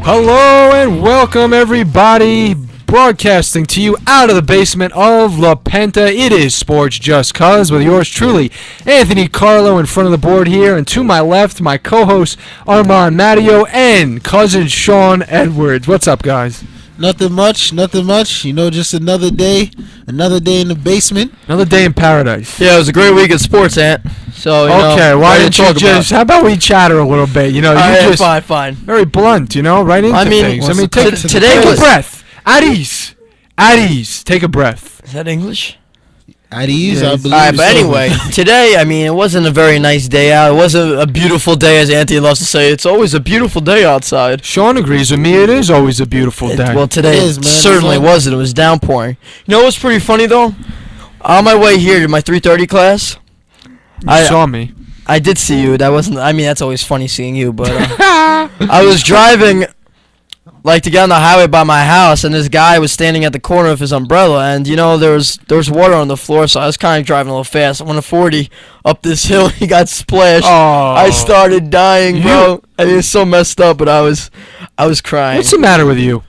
Hello and welcome everybody, broadcasting to you out of the basement of La Penta. It is Sports Just Cuz with yours truly, Anthony Carlo, in front of the board here, and to my left, my co-host Armand, Madeo, and cousin Sean Edwards. What's up, guys? Nothing much. You know, just another day in the basement. Another day in paradise. Yeah, it was a great week of sports, Ant. So, why didn't you just, how about we chatter a little bit? You know, you just fine. very blunt, you know, right into things. Take a breath. At ease. Take a breath. Is that English? At ease, I believe. Alright, but anyway, today, it wasn't a very nice day out. It wasn't a beautiful day, as Anthony loves to say. It's always a beautiful day outside. Sean agrees with me. It is always a beautiful day. Well, today it certainly wasn't. It was downpouring. You know what's pretty funny, though? On my way here to my 3:30 class, you saw me. I did see you. That's always funny seeing you, but I was driving to get on the highway by my house, and this guy was standing at the corner of his umbrella, and there was water on the floor, so I was kind of driving a little fast. I went 40 up this hill, he got splashed. Oh. I started dying, bro. It was so messed up, but I was crying. What's the matter with you?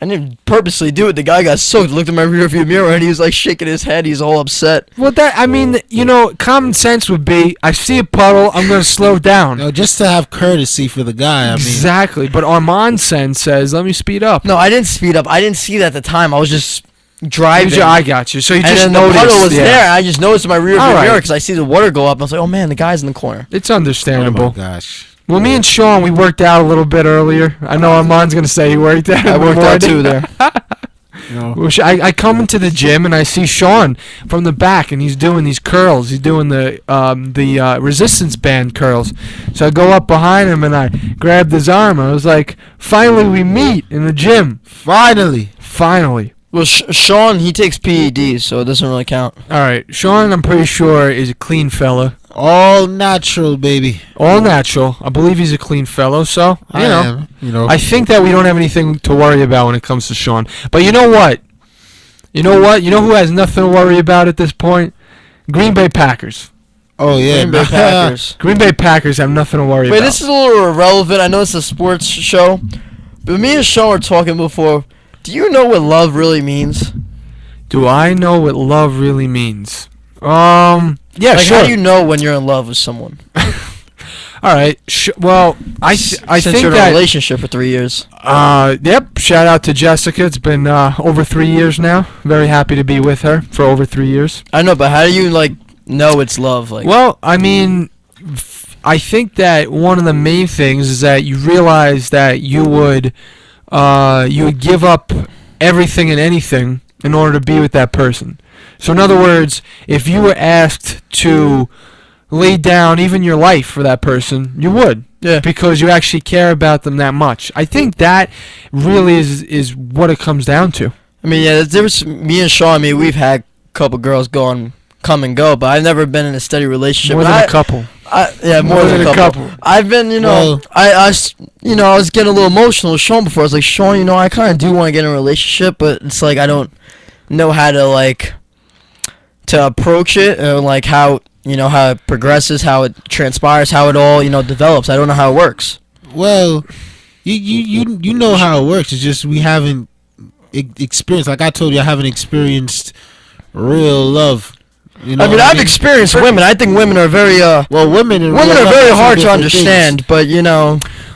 I didn't purposely do it. The guy got soaked, looked at my rearview mirror, and he was shaking his head. He's all upset. Well, common sense would be, I see a puddle, I'm going to slow down. No, just to have courtesy for the guy. Exactly. But Armand's sense says, let me speed up. No, I didn't speed up. I didn't see that at the time. I was just driving. I got you. So you just and noticed. the puddle was there. I just noticed my rearview mirror because I see the water go up. I was like, oh, man, the guy's in the corner. It's understandable. Oh, my gosh. Well, me and Sean, we worked out a little bit earlier. I know Armand's going to say he worked out. I worked out too there. I come into the gym and I see Sean from the back, and he's doing these curls. He's doing the resistance band curls. So I go up behind him and I grabbed his arm. I was like, finally we meet in the gym. Finally. Well, Sean, he takes PEDs, so it doesn't really count. All right. Sean, I'm pretty sure, is a clean fella. All natural, baby. All natural. I believe he's a clean fellow, so, I I think that we don't have anything to worry about when it comes to Sean. But you know what? You know who has nothing to worry about at this point? Green Bay Packers. Oh, yeah. Green Bay Packers. Green Bay Packers have nothing to worry about. Wait, this is a little irrelevant. I know it's a sports show, but me and Sean were talking before. Do you know what love really means? Do I know what love really means? Yeah, sure. How do you know when you're in love with someone? All right. Well, I Since think you're in that a relationship for 3 years. Yep. Shout out to Jessica. It's been over 3 years now. Very happy to be with her for over 3 years. I know, but how do you know it's love? Well, I think that one of the main things is that you realize that you would give up everything and anything in order to be with that person. So in other words, if you were asked to lay down even your life for that person, you would. Yeah. Because you actually care about them that much. I think that really is what it comes down to. There was me and Sean. We've had a couple girls come and go, but I've never been in a steady relationship. More than a couple. More than a couple. I've been, I was getting a little emotional with Sean before. I was like, Sean, I kind of do want to get in a relationship, but it's I don't know how to approach it, or how how it progresses, how it transpires, how it all develops. I don't know how it works. Well, you know how it works. It's just we haven't experienced. Like I told you, I haven't experienced real love. I've experienced women. I think women are very women are very hard to understand, but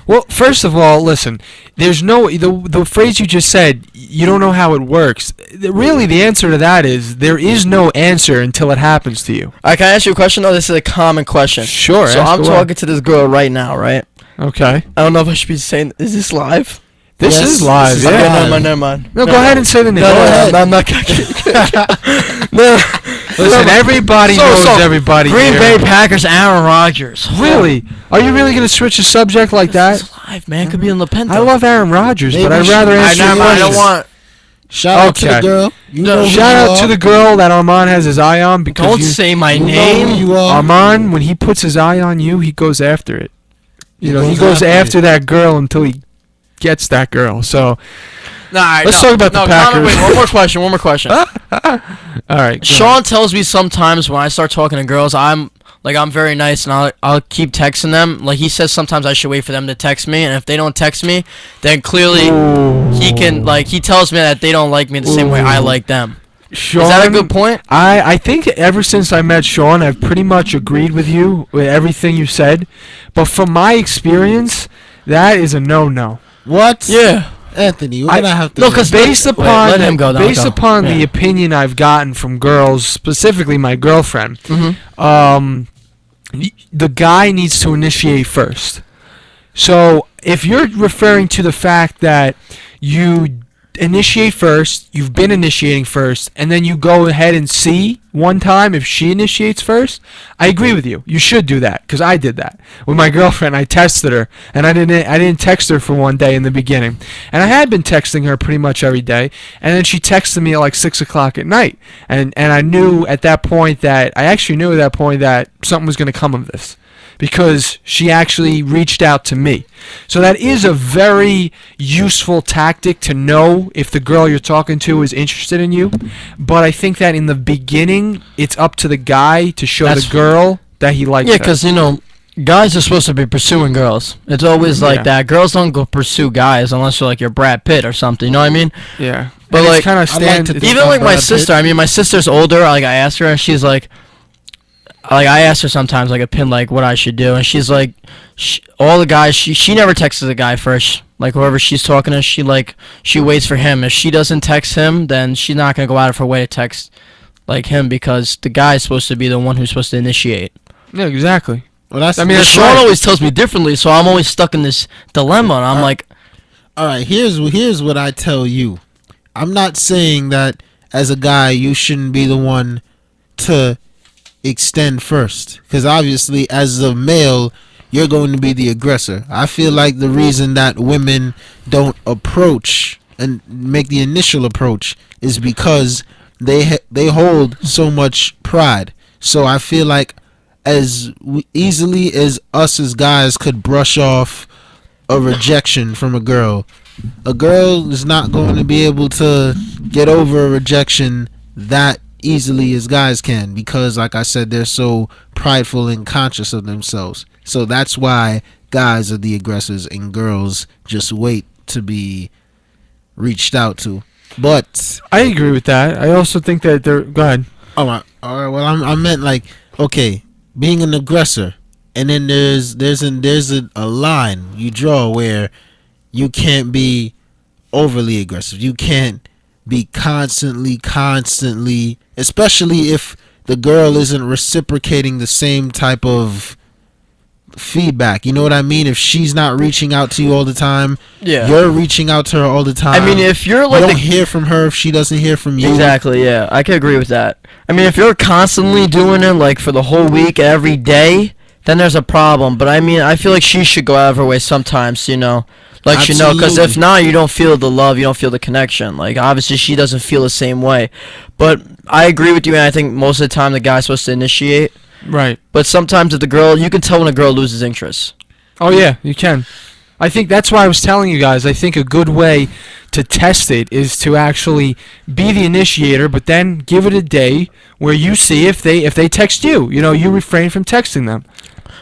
Well, first of all, listen. There's the phrase you just said. You don't know how it works. Really, the answer to that is there is no answer until it happens to you. Can I ask you a question? though? This is a common question. Sure. So I'm talking to this girl right now, right? Okay. I don't know if I should be saying. Is this live? This is live. Yeah. Okay, never mind. No, go ahead and say the name. No, I'm not. No. Listen, everybody knows everybody. Green here. Bay Packers, Aaron Rodgers. Really? Are you really going to switch the subject like that? It's live, man. Could be in La Penta. I love Aaron Rodgers, but I'd rather answer your I don't questions. want. Shout out to the girl. Shout out to the girl that Armand has his eye on. Because Don't say my name. Armand, when he puts his eye on you, he goes after it. He goes after that girl until he gets that girl. So let's talk about the Packers. Wait, one more question. All right. Sean tells me sometimes when I start talking to girls, I'm Like, I'm very nice, and I'll keep texting them. Like, he says sometimes I should wait for them to text me, and if they don't text me, then clearly he tells me that they don't like me the same way I like them. Sean, is that a good point? I think ever since I met Sean, I've pretty much agreed with you with everything you said. But from my experience, that is a no-no. What? Yeah. Anthony, we're gonna have to. No, because based upon the opinion I've gotten from girls, specifically my girlfriend, the guy needs to initiate first. So if you're referring to the fact that you initiate first, you've been initiating first, and then you go ahead and see one time if she initiates first, I agree with you. You should do that, because I did that with my girlfriend. I tested her, and I didn't text her for one day in the beginning, and I had been texting her pretty much every day, and then she texted me at like 6 o'clock at night, and I knew at that point that something was going to come of this, because she actually reached out to me. So that is a very useful tactic to know if the girl you're talking to is interested in you. But I think that in the beginning, it's up to the guy to show the girl that he likes her. Yeah, because, guys are supposed to be pursuing girls. It's always like that. Girls don't go pursue guys unless you're like your Brad Pitt or something. You know what I mean? Yeah. But and like, kind of even like my sister. I mean, my sister's older. Like, I asked her, and she's like, I asked her sometimes, like, a pin, like, what I should do, and she's like, all the guys, she never texts the guy first. Like, whoever she's talking to, she waits for him. If she doesn't text him, then she's not gonna go out of her way to text, like, him, because the guy's supposed to be the one who's supposed to initiate. Yeah, exactly. Well, Sean always tells me differently, so I'm always stuck in this dilemma, and I'm like, all right, here's what I tell you. I'm not saying that as a guy you shouldn't be the one to extend first, because obviously as a male you're going to be the aggressor. I feel like the reason that women don't approach and make the initial approach is because they hold so much pride. So I feel like as easily as us as guys could brush off a rejection from a girl is not going to be able to get over a rejection that easily as guys can, because like I said, they're so prideful and conscious of themselves. So that's why guys are the aggressors and girls just wait to be reached out to. But I agree with that. I also think that they're go ahead. All right. Well, I meant like, okay, being an aggressor, and then there's a line you draw where you can't be overly aggressive. You can't be constantly, especially if the girl isn't reciprocating the same type of feedback. You know what I mean? If she's not reaching out to you all the time, you're reaching out to her all the time. I mean, if you're like, you don't hear from her if she doesn't hear from you. Exactly, yeah. I can agree with that. I mean, if you're constantly doing it, like, for the whole week, every day, then there's a problem. But I mean, I feel like she should go out of her way sometimes, like, because if not, you don't feel the love, you don't feel the connection. Like, obviously, she doesn't feel the same way. But I agree with you, and I think most of the time the guy's supposed to initiate. Right. But sometimes if the girl, you can tell when a girl loses interest. Oh, yeah, you can. I think that's why I was telling you guys, I think a good way to test it is to actually be the initiator, but then give it a day where you see if they text you. You refrain from texting them.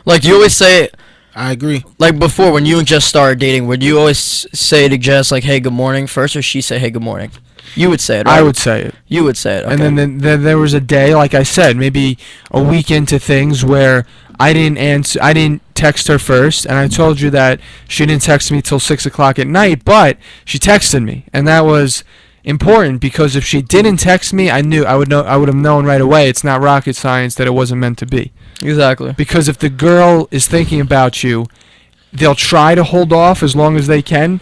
Like, you always say... I agree. Like, before, when you and Jess started dating, would you always say to Jess, like, hey, good morning first, or she say, hey, good morning? You would say it, right? I would say it. You would say it, okay. And then there was a day, like I said, maybe a week into things where I didn't text her first, and I told you that she didn't text me till 6 o'clock at night, but she texted me, and that was important, because if she didn't text me, I would have known right away. It's not rocket science that it wasn't meant to be. Exactly. Because if the girl is thinking about you, they'll try to hold off as long as they can.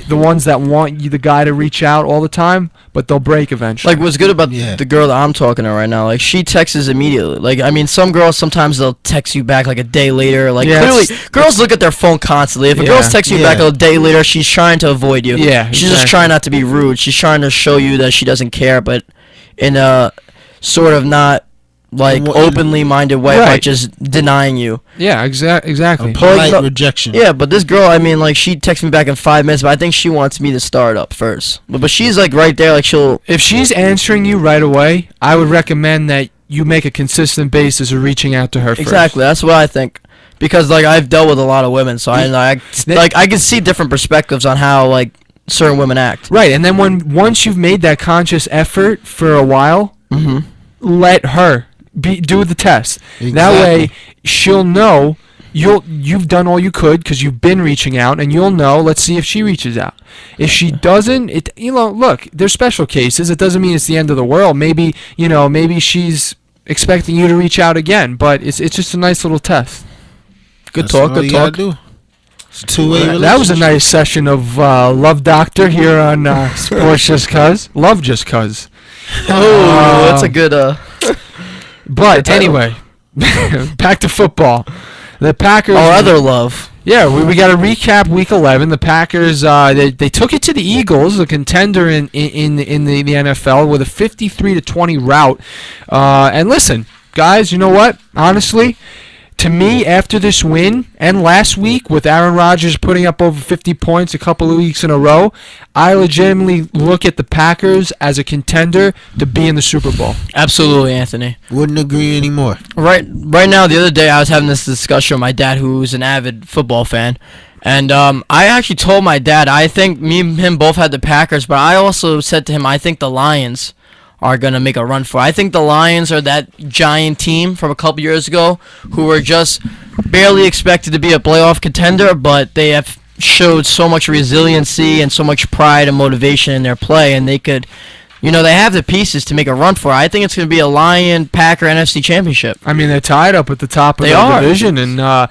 The ones that want the guy to reach out all the time, but they'll break eventually. Like, what's good about the girl that I'm talking to right now, like, she texts immediately. Like, I mean, some girls, sometimes they'll text you back like a day later. Like, clearly, girls look at their phone constantly. If a girl's texting you back a day later, she's trying to avoid you. Yeah, she's just trying not to be rude. She's trying to show you that she doesn't care, but in a sort of not, like, openly minded way, by just denying you. Yeah, exactly. A polite rejection. Yeah, but this girl, I mean, like, she texts me back in 5 minutes, but I think she wants me to start up first. But she's, like, right there, like, if she's answering you right away, I would recommend that you make a consistent basis of reaching out to her Exactly. That's what I think. Because like I've dealt with a lot of women, so I can see different perspectives on how like certain women act. Right, and then once you've made that conscious effort for a while, let her do the test. Exactly. That way, she'll know you've done all you could because you've been reaching out, and you'll know. Let's see if she reaches out. If she doesn't, look, there's special cases. It doesn't mean it's the end of the world. Maybe she's expecting you to reach out again, but it's just a nice little test. Good talk. It's two-way relationship. That was a nice session of Love Doctor here on Sports Just Cuz. Love Just Cuz. Oh, that's a good. But anyway, back to football. The Packers. Our other love. Yeah, we got to recap Week 11. The Packers they took it to the Eagles, a contender in the NFL, with a 53-20 rout. And listen, guys, you know what? Honestly, to me, after this win and last week with Aaron Rodgers putting up over 50 points a couple of weeks in a row, I legitimately look at the Packers as a contender to be in the Super Bowl. Absolutely, Anthony. Wouldn't agree anymore. Right now, the other day, I was having this discussion with my dad, who's an avid football fan. And I actually told my dad, I think me and him both had the Packers, but I also said to him, I think the Lions are going to make a run for it. I think the Lions are that giant team from a couple years ago who were just barely expected to be a playoff contender, but they have showed so much resiliency and so much pride and motivation in their play, and they could, they have the pieces to make a run for it. I think it's going to be a Lion-Packer NFC championship. I mean, they're tied up at the top of the division, and I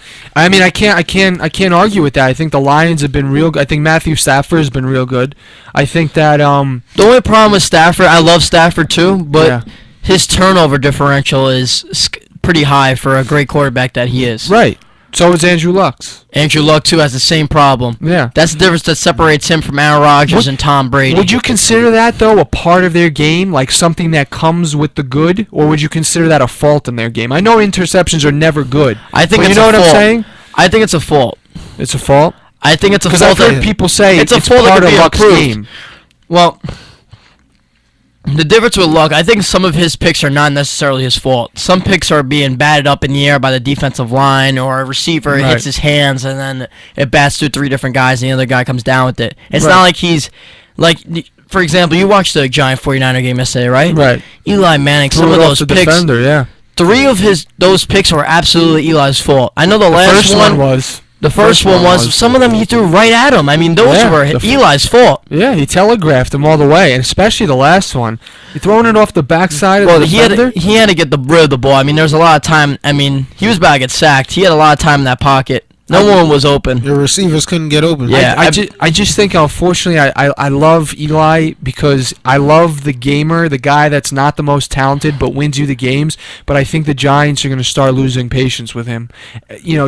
can't argue with that. I think the Lions have been real good. I think Matthew Stafford has been real good. I think that the only problem with Stafford, I love Stafford too, but his turnover differential is pretty high for a great quarterback that he is. Right. So is Andrew Luck's. Andrew Luck, too, has the same problem. Yeah. That's the difference that separates him from Aaron Rodgers and Tom Brady. Would you consider that, though, a part of their game, like something that comes with the good, or would you consider that a fault in their game? I know interceptions are never good. I think it's a fault. You know what I'm saying? I think it's a fault. It's a fault? I think it's a fault. Because I've heard people say it's part of Luck's game. Well, the difference with Luck, I think some of his picks are not necessarily his fault. Some picks are being batted up in the air by the defensive line, or a receiver hits his hands and then it bats through three different guys and the other guy comes down with it. It's not like he's, like, for example, you watched the Giant 49er game yesterday, right? Right. Eli Manning, some of those picks. Defender, yeah. 3 of those picks were absolutely Eli's fault. I know the last one was. The first one was some of them he threw right at him. I mean, those were Eli's fault. Yeah, he telegraphed him all the way, and especially the last one. He throwing it off the backside of the defender. He had to get rid of the ball. I mean, there's a lot of time. I mean, he was about to get sacked. He had a lot of time in that pocket. No one was open. The receivers couldn't get open. Yeah, I just think, unfortunately, I love Eli because I love the gamer, the guy that's not the most talented but wins you the games. But I think the Giants are going to start losing patience with him.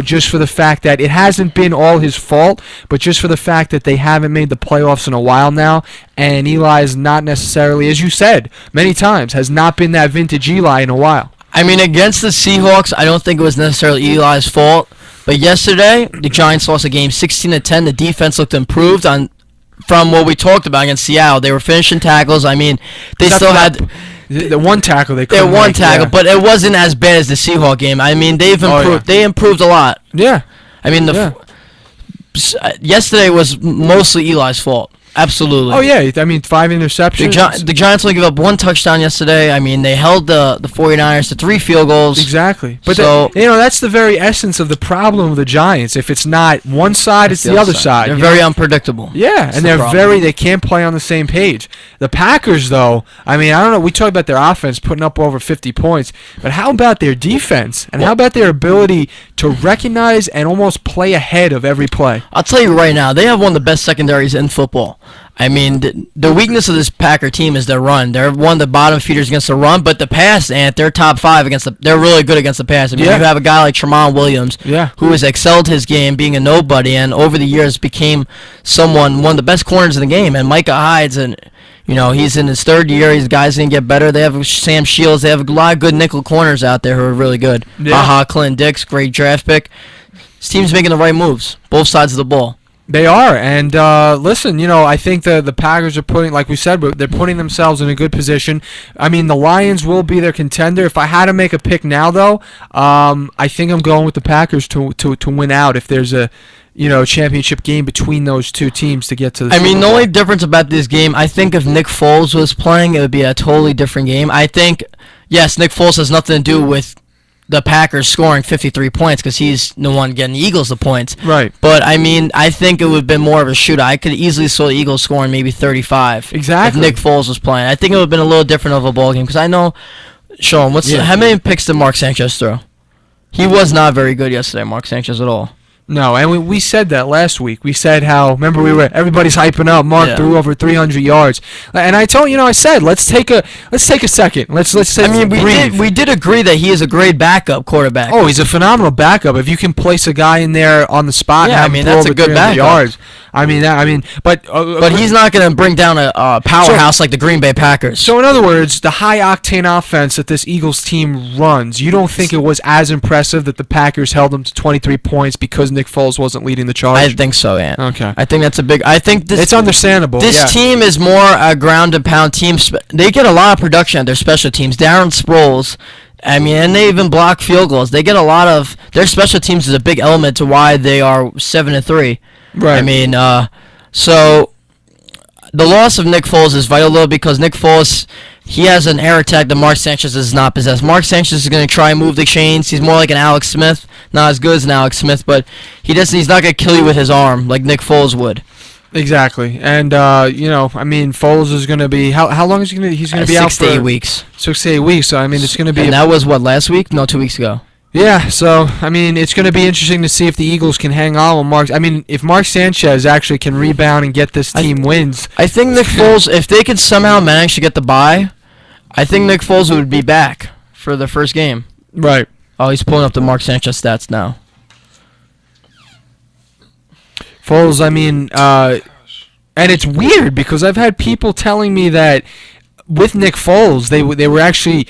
Just for the fact that it hasn't been all his fault, but just for the fact that they haven't made the playoffs in a while now. And Eli is not necessarily, as you said many times, has not been that vintage Eli in a while. I mean, against the Seahawks, I don't think it was necessarily Eli's fault. But yesterday, the Giants lost a game 16-10. The defense looked improved from what we talked about against Seattle. They were finishing tackles. I mean, they still had the one tackle they couldn't make, but it wasn't as bad as the Seahawks game. I mean, they've improved. Oh, yeah. They improved a lot. Yeah. I mean, yesterday was mostly Eli's fault. Absolutely. Oh, yeah. I mean, 5 interceptions. The Giants only gave up 1 touchdown yesterday. I mean, they held the 49ers to 3 field goals. Exactly. But, that's the very essence of the problem of the Giants. If it's not one side, it's the other side. They're very unpredictable. Yeah, and they can't play on the same page. The Packers, though, I mean, I don't know. We talked about their offense putting up over 50 points, but how about their defense? And how about their ability to recognize and almost play ahead of every play? I'll tell you right now, they have one of the best secondaries in football. I mean, the weakness of this Packer team is their run. They're one of the bottom feeders against the run, but the pass, they're top 5 against they're really good against the pass. I mean, you have a guy like Tremont Williams, who has excelled his game being a nobody, and over the years became one of the best corners in the game. And Micah Hyde's, and he's in his 3rd year. These guys going to get better. They have Sam Shields. They have a lot of good nickel corners out there who are really good. Clint Dix, great draft pick. This team's making the right moves, both sides of the ball. They are, and listen, I think the Packers are putting, like we said, they're putting themselves in a good position. I mean, the Lions will be their contender. If I had to make a pick now, though, I think I'm going with the Packers to win out if there's a championship game between those two teams to get to the Super Bowl. The only difference about this game, I think if Nick Foles was playing, it would be a totally different game. I think, yes, Nick Foles has nothing to do with the Packers scoring 53 points because he's the one getting the Eagles the points. Right. But, I think it would have been more of a shootout. I could easily saw the Eagles scoring maybe 35. Exactly. If Nick Foles was playing. I think it would have been a little different of a ball game because I know, Sean, how many picks did Mark Sanchez throw? He was not very good yesterday, Mark Sanchez, at all. No, and we said that last week. We said how, remember, everybody's hyping up. Mark threw over 300 yards, and I told I said let's take a second. Let's say we did agree that he is a great backup quarterback. Oh, he's a phenomenal backup. If you can place a guy in there on the spot, that's a good backup. Yards. But he's not going to bring down a powerhouse like the Green Bay Packers. So in other words, the high octane offense that this Eagles team runs, you don't think it was as impressive that the Packers held them to 23 points because Nick Foles wasn't leading the charge? I think so, yeah. Okay. I think that's a big. I think this. It's understandable. This team is more a ground and pound team. They get a lot of production at their special teams. Darren Sproles. And they even block field goals. They get a lot of their special teams is a big element to why they are 7-3. Right. So the loss of Nick Foles is vital though because Nick Foles he has an air attack that Mark Sanchez does not possess. Mark Sanchez is going to try and move the chains. He's more like an Alex Smith, not as good as an Alex Smith, but he's not going to kill you with his arm like Nick Foles would. Exactly, and Foles is going to be how long is he going to? He's going to be out for 6 to 8 weeks. 6 to 8 weeks. So it's going to be. And that was what last week? No, 2 weeks ago. Yeah, so it's going to be interesting to see if the Eagles can hang on with Mark. If Mark Sanchez actually can rebound and get this team wins. I think Nick Foles, if they could somehow manage to get the bye, I think Nick Foles would be back for the first game. Right. Oh, he's pulling up the Mark Sanchez stats now. Foles, and it's weird because I've had people telling me that with Nick Foles, they were actually.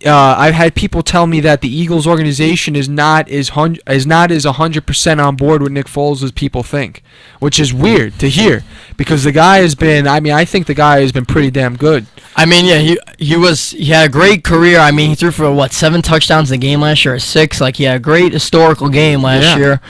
I've had people tell me that the Eagles organization is not as 100% on board with Nick Foles as people think, which is weird to hear because the guy has been. I think the guy has been pretty damn good. He had a great career. He threw for 7 touchdowns in the game last year, or 6. He had a great historical game last year.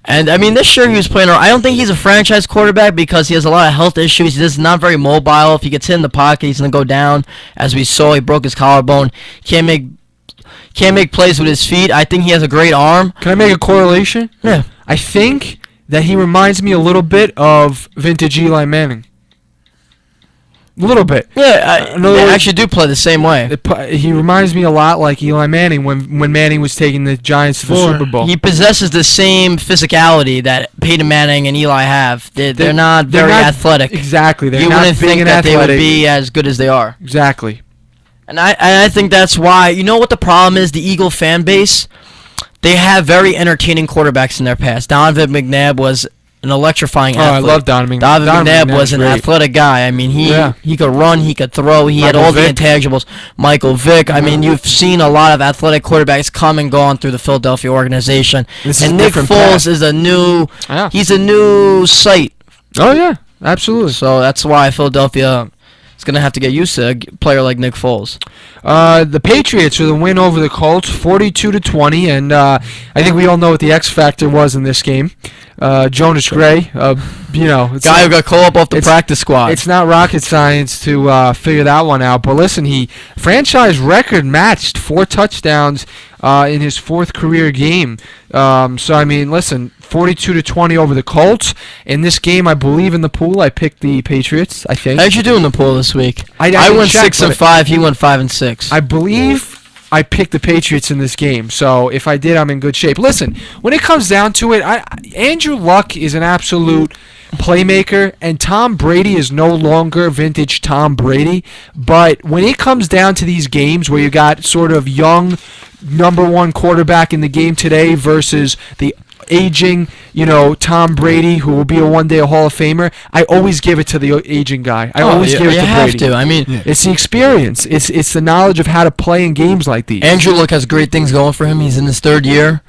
And, this year he was playing around. I don't think he's a franchise quarterback because he has a lot of health issues. He's not very mobile. If he gets hit in the pocket, he's going to go down. As we saw, he broke his collarbone. Can't make plays with his feet. I think he has a great arm. Can I make a correlation? Yeah. I think that he reminds me a little bit of vintage Eli Manning. A little bit. Yeah, they actually do play the same way. He reminds me a lot like Eli Manning when Manning was taking the Giants to the Super Bowl. He possesses the same physicality that Peyton Manning and Eli have. They're not very athletic. Exactly. You wouldn't think that they would be as good as they are. Exactly. And I think that's why. You know what the problem is? The Eagle fan base, they have very entertaining quarterbacks in their past. Donovan McNabb was an electrifying athlete. I love Donovan. Donovan McNabb was an athletic guy. He could run, he could throw, he had all the intangibles. Michael Vick. You've seen a lot of athletic quarterbacks come and gone through the Philadelphia organization. And Nick Foles is he's a new sight. Oh yeah, absolutely. So that's why Philadelphia is going to have to get used to a player like Nick Foles. The Patriots are the win over the Colts, 42-20, and I think we all know what the X factor was in this game. Jonas Gray, guy who got called up off the practice squad. It's not rocket science to figure that one out. But listen, he franchise record matched 4 touchdowns in his 4th career game. Listen, 42-20 over the Colts. In this game, I believe in the pool, I picked the Patriots. I think. How'd you do in the pool this week? I went 6-5. He went 5-6. I believe I picked the Patriots in this game, so if I did, I'm in good shape. Listen, when it comes down to it, Andrew Luck is an absolute playmaker, and Tom Brady is no longer vintage Tom Brady. But when it comes down to these games where you got sort of young number 1 quarterback in the game today versus the aging, Tom Brady, who will be one day a Hall of Famer, I always give it to the aging guy. I always give it to Brady. You have to. It's the experience. It's the knowledge of how to play in games like these. Andrew Luck has great things going for him. He's in his 3rd year,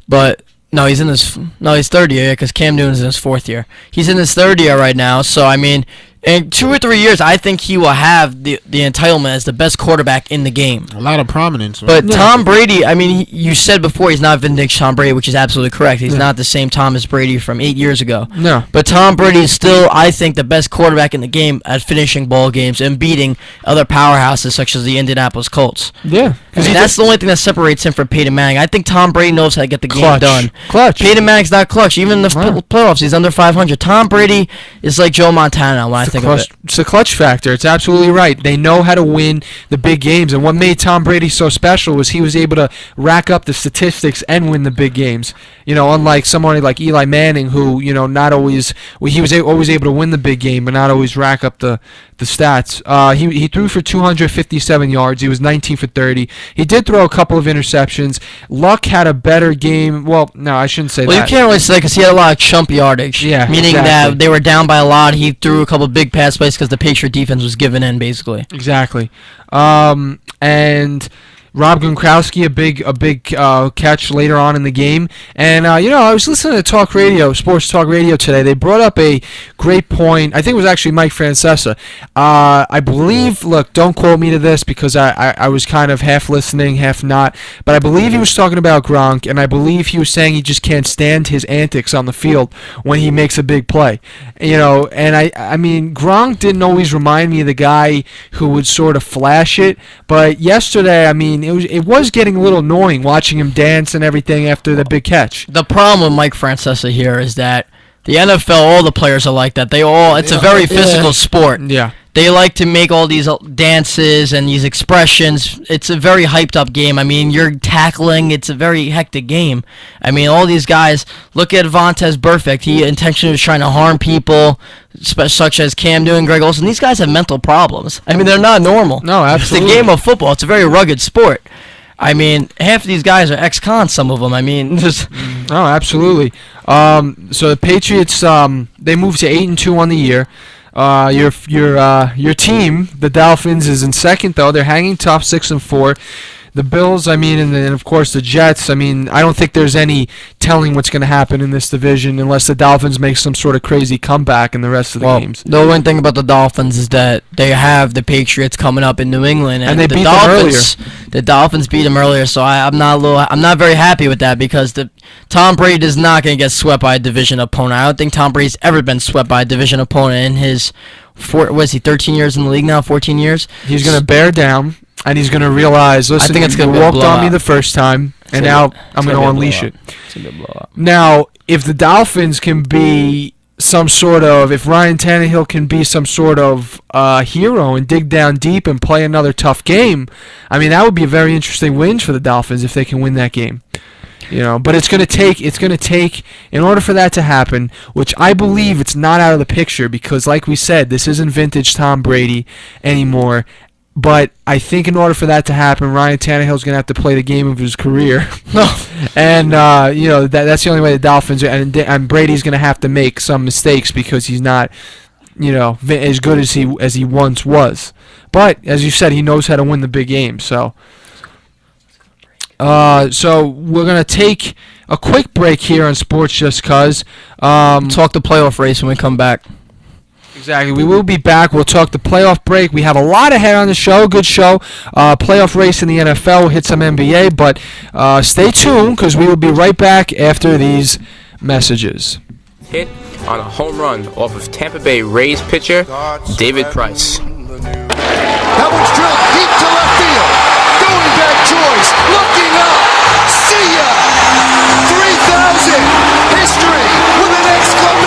but No, he's third year because Cam Newton's in his fourth year. He's in his third year right now, so I mean, in 2 or 3 years, I think he will have the entitlement as the best quarterback in the game. A lot of prominence. Right? But Tom Brady, I mean, you said before he's not vintage Tom Brady, which is absolutely correct. He's not the same Thomas Brady from 8 years ago. No. But Tom Brady is still, I think, the best quarterback in the game at finishing ball games and beating other powerhouses such as the Indianapolis Colts. Yeah. I mean, that's the only thing that separates him from Peyton Manning. I think Tom Brady knows how to get the game done. Clutch. Peyton Manning's not clutch. Even in the playoffs, he's under 500. Tom Brady is like Joe Montana when I think of it. It's a clutch factor. It's absolutely right. They know how to win the big games, and what made Tom Brady so special was he was able to rack up the statistics and win the big games. You know, unlike somebody like Eli Manning, who not always he was always able to win the big game, but not always rack up the stats. He threw for 257 yards. He was 19 for 30. He did throw a couple of interceptions. Luck had a better game. Well, no, I shouldn't say that. Well, you can't really say because he had a lot of chump yardage. Yeah, meaning that they were down by a lot. He threw a couple of big pass plays because the Patriot defense was giving in, basically. Exactly. And Rob Gronkowski, a big catch later on in the game. And, I was listening to Sports Talk Radio today. They brought up a great point. I think it was actually Mike Francesa. I believe, look, don't quote me to this because I was kind of half listening, half not. But I believe he was talking about Gronk, and I believe he was saying he just can't stand his antics on the field when he makes a big play. And I mean, Gronk didn't always remind me of the guy who would sort of flash it. But yesterday, I mean, it was getting a little annoying watching him dance and everything after the big catch. The problem with Mike Francesa here is that the NFL, all the players are like that. It's a very physical sport. Yeah. They like to make all these dances and these expressions. It's a very hyped up game. I mean, you're tackling. It's a very hectic game. I mean, all these guys, look at Vontaze Burfict. He intentionally was trying to harm people, such as Cam Newton, Greg Olsen. These guys have mental problems. I mean, they're not normal. No, absolutely. It's the game of football. It's a very rugged sport. I mean, half of these guys are ex-cons, some of them. I mean, just... Oh, absolutely. So the Patriots, they moved to 8-2 on the year. Your team, the Dolphins, is in second though. They're hanging tough, 6-4. The Bills, I mean, and then of course the Jets. I mean, I don't think there's any telling what's going to happen in this division unless the Dolphins make some sort of crazy comeback in the rest of the games. The only thing about the Dolphins is that they have the Patriots coming up in New England, and they beat them earlier. The Dolphins beat them earlier, so I'm not very happy with that because Tom Brady is not going to get swept by a division opponent. I don't think Tom Brady's ever been swept by a division opponent in his 13 years in the league now, 14 years. He's going to bear down. And he's going to realize, listen, I think it's gonna you walked on me out. the first time, and now I'm going to unleash it. It's a good blowout. Now, if the Dolphins can be if Ryan Tannehill can be some sort of hero and dig down deep and play another tough game, I mean, that would be a very interesting win for the Dolphins if they can win that game. But it's going to take, in order for that to happen, which I believe it's not out of the picture because, like we said, this isn't vintage Tom Brady anymore. But I think in order for that to happen, Ryan Tannehill's going to have to play the game of his career. And, that's the only way the Dolphins are. And Brady's going to have to make some mistakes because he's not, as good as he once was. But, as you said, he knows how to win the big game. So we're going to take a quick break here on Sports Just Cuz. Talk the playoff race when we come back. Exactly. We will be back. We'll talk the playoff break. We have a lot ahead on the show. Good show. Playoff race in the NFL. We'll hit some NBA. But stay tuned because we will be right back after these messages. Hit on a home run off of Tampa Bay Rays pitcher David Price. That one's drilled deep to left field. Going back Joyce. Looking up. See ya. 3,000. History with an exclamation.